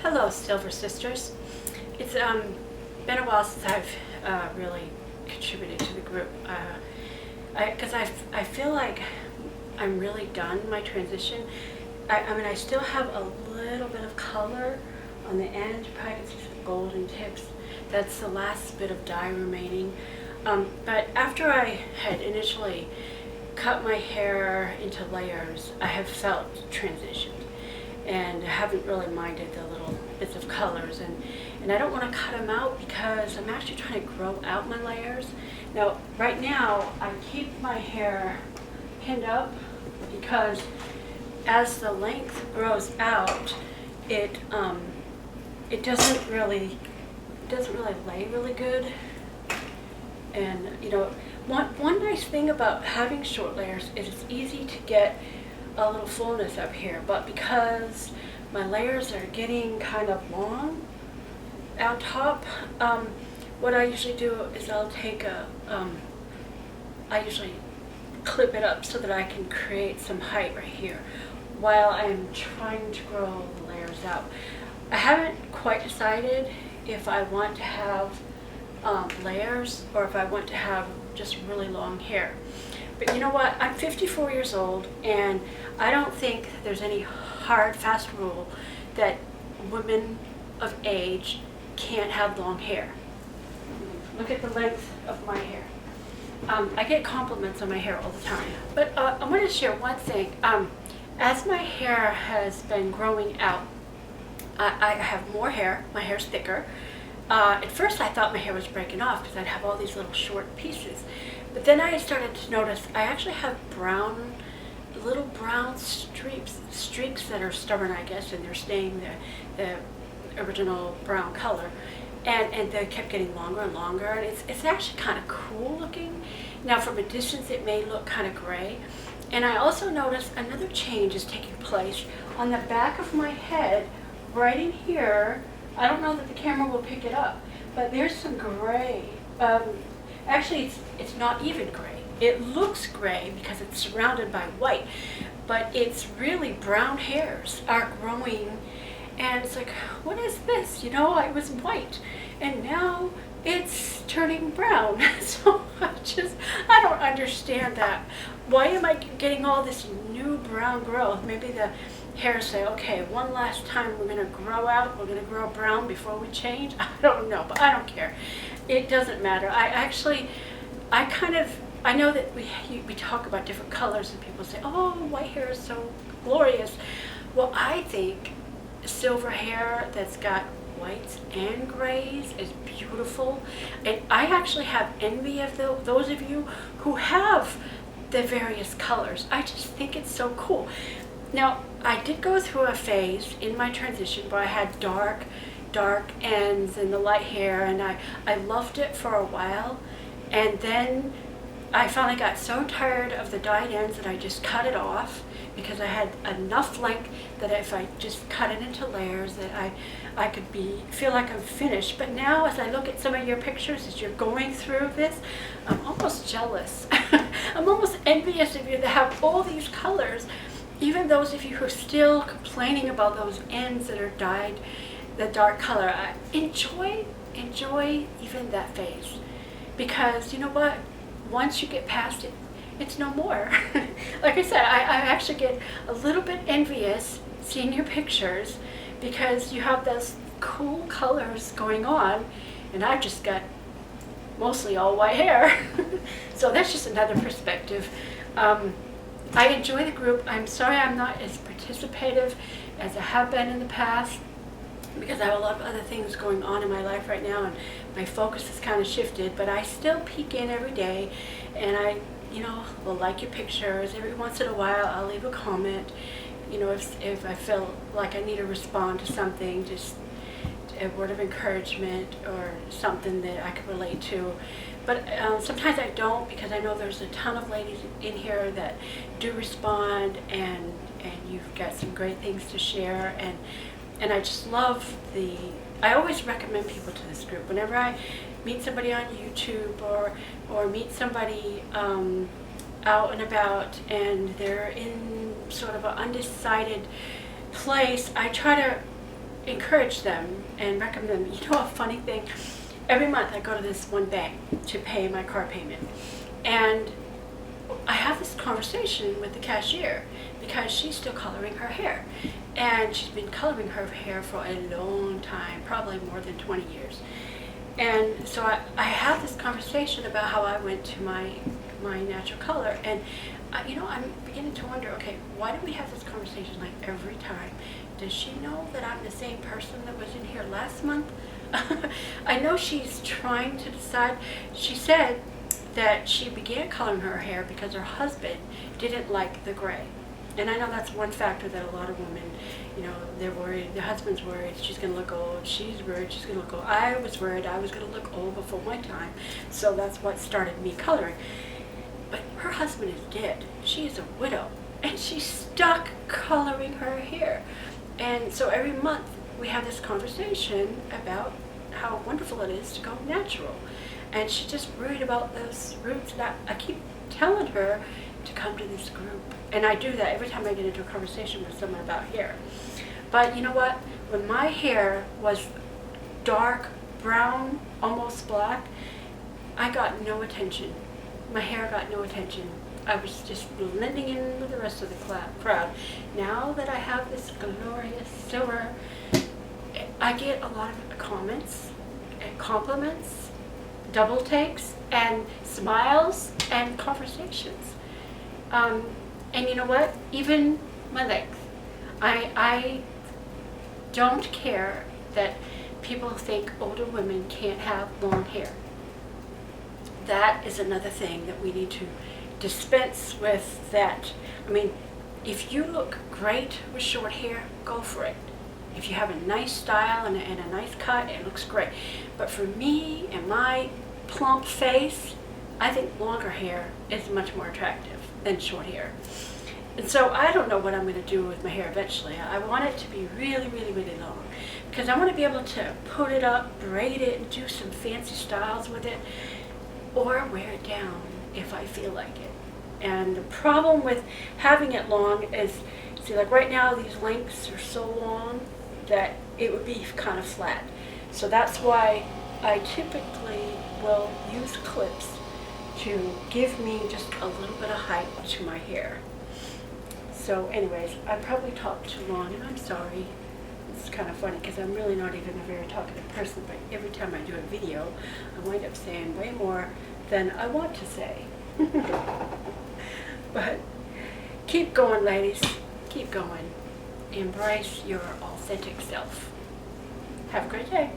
Hello, Silver Sisters. It's been a while since I've really contributed to the group because I feel like I'm really done my transition. I mean, I still have a little bit of color on the end. You probably can see some golden tips. That's the last bit of dye remaining. But after I had initially cut my hair into layers, I have felt transitioned. And I haven't really minded the little bits of colors, and I don't want to cut them out because I'm actually trying to grow out my layers. Now, right now, I keep my hair pinned up because as the length grows out, it doesn't really lay really good. And you know, one nice thing about having short layers is it's easy to get a little fullness up here, but because my layers are getting kind of long out top, what I usually do is I'll take I usually clip it up so that I can create some height right here while I'm trying to grow the layers out. I haven't quite decided if I want to have layers or if I want to have just really long hair. But you know what? I'm 54 years old, and I don't think there's any hard, fast rule that women of age can't have long hair. Look at the length of my hair. I get compliments on my hair all the time. But I want to share one thing. As my hair has been growing out, I have more hair. My hair's thicker. At first, I thought my hair was breaking off because I'd have all these little short pieces. But then I started to notice I actually have little brown streaks that are stubborn, I guess, and they're staying the original brown color. And they kept getting longer and longer, and it's actually kind of cool looking. Now, from a distance, it may look kind of gray. And I also noticed another change is taking place on the back of my head, right in here. I don't know that the camera will pick it up, but there's some gray. Actually, it's not even gray. It looks gray because it's surrounded by white, but it's really brown hairs are growing, and it's like, what is this? You know, I was white, and now it's turning brown. So I don't understand that. Why am I getting all this new brown growth? Maybe the hairs say, okay, one last time we're going to grow out, we're going to grow brown before we change. I don't know, but I don't care. It doesn't matter. I know that we talk about different colors and people say, oh, white hair is so glorious. Well, I think silver hair that's got whites and grays is beautiful. And I actually have envy of those of you who have the various colors. I just think it's so cool. Now, I did go through a phase in my transition where I had dark ends and the light hair, and I loved it for a while, and then I finally got so tired of the dyed ends that I just cut it off because I had enough length that if I just cut it into layers that I could feel like I'm finished. But now as I look at some of your pictures as you're going through this, I'm almost jealous. I'm almost envious of you that have all these colors. Even those of you who are still complaining about those ends that are dyed the dark color, enjoy even that phase, because you know what? Once you get past it, it's no more. Like I said, I actually get a little bit envious seeing your pictures because you have those cool colors going on, and I've just got mostly all white hair. So that's just another perspective. I enjoy the group. I'm sorry I'm not as participative as I have been in the past because I have a lot of other things going on in my life right now, and my focus has kind of shifted, but I still peek in every day, and I will like your pictures. Every once in a while I'll leave a comment, if I feel like I need to respond to something, just a word of encouragement or something that I can relate to. But sometimes I don't, because I know there's a ton of ladies in here that do respond, and you've got some great things to share, and I just love I always recommend people to this group. Whenever I meet somebody on YouTube or meet somebody out and about and they're in sort of an undecided place, I try to encourage them and recommend them. You know, a funny thing, every month I go to this one bank to pay my car payment, and I have this conversation with the cashier because she's still coloring her hair, and she's been coloring her hair for a long time, probably more than 20 years. And so I have this conversation about how I went to my natural color, and you know, I'm beginning to wonder, okay, why do we have this conversation like every time? Does she know that I'm the same person that was in here last month? I know she's trying to decide. She said that she began coloring her hair because her husband didn't like the gray. And I know that's one factor that a lot of women, you know, they're worried, their husband's worried, she's going to look old, she's worried, she's going to look old. I was worried I was going to look old before my time, so that's what started me coloring. But her husband is dead. She is a widow, and she's stuck coloring her hair. And so every month we have this conversation about how wonderful it is to go natural. And she's just worried about those roots. And I keep telling her to come to this group. And I do that every time I get into a conversation with someone about hair. But you know what? When my hair was dark brown, almost black, I got no attention. My hair got no attention. I was just blending in with the rest of the crowd. Now that I have this glorious silver, I get a lot of comments and compliments, double takes, and smiles and conversations. And you know what? Even my length. I don't care that people think older women can't have long hair. That is another thing that we need to dispense with that. I mean, if you look great with short hair, go for it. If you have a nice style and a nice cut, it looks great. But for me and my plump face, I think longer hair is much more attractive than short hair. And so I don't know what I'm going to do with my hair eventually. I want it to be really, really, really long, because I want to be able to put it up, braid it, and do some fancy styles with it, or wear it down if I feel like it. And the problem with having it long is, see, like right now these lengths are so long that it would be kind of flat. So that's why I typically will use clips to give me just a little bit of height to my hair. So anyways, I probably talked too long, and I'm sorry. It's kind of funny because I'm really not even a very talkative person, but every time I do a video, I wind up saying way more than I want to say. But keep going, ladies. Keep going. Embrace your authentic self. Have a great day.